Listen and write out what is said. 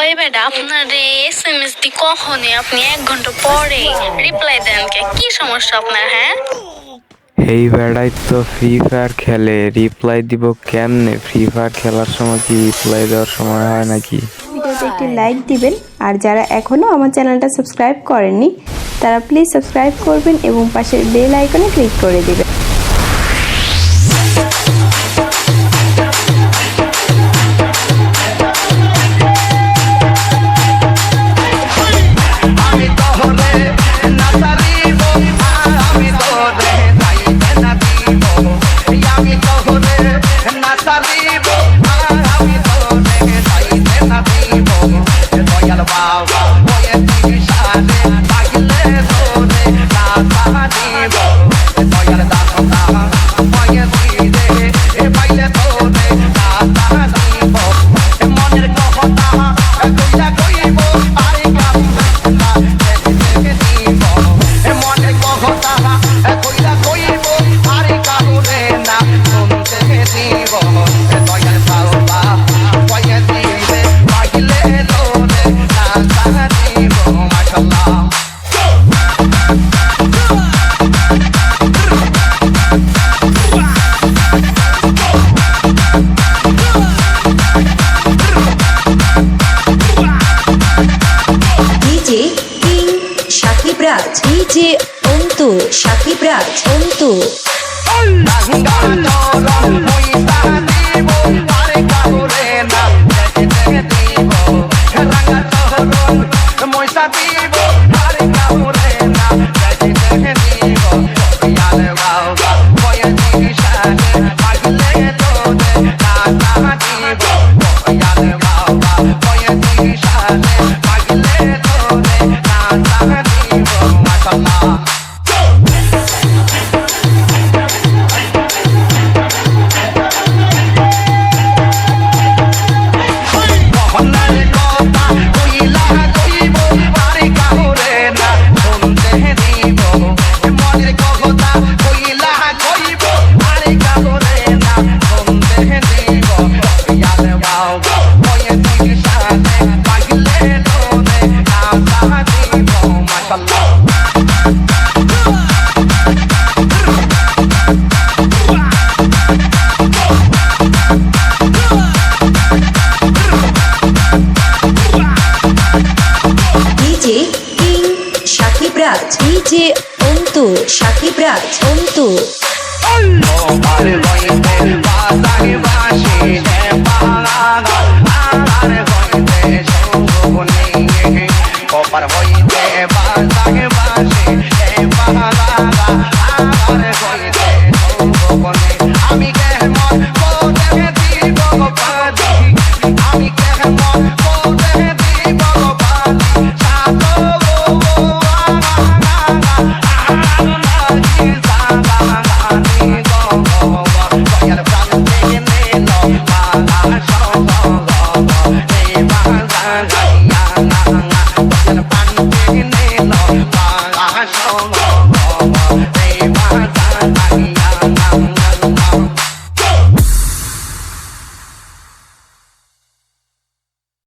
ওই বেটা আপনার এসএমএস দি কখনই আপনি 1 ঘন্টা পরে রিপ্লাই দেন কে? কি সমস্যা আপনার? হ্যাঁ, এই বেড়াই তো ফ্রি ফায়ার খেলে, রিপ্লাই দিব কেমনে? ফ্রি ফায়ার খেলার সময় কি রিপ্লাই দেওয়ার সময় হয় নাকি? ভিডিওতে একটি লাইক দিবেন, আর যারা এখনও আমার চ্যানেলটা সাবস্ক্রাইব করেননি তারা প্লিজ সাবস্ক্রাইব করবেন এবং পাশের বেল আইকনে ক্লিক করে দিবেন। DJ Onto Shakib Raj Onto DJ Onto Shakib Raj Onto Par hoy te vas a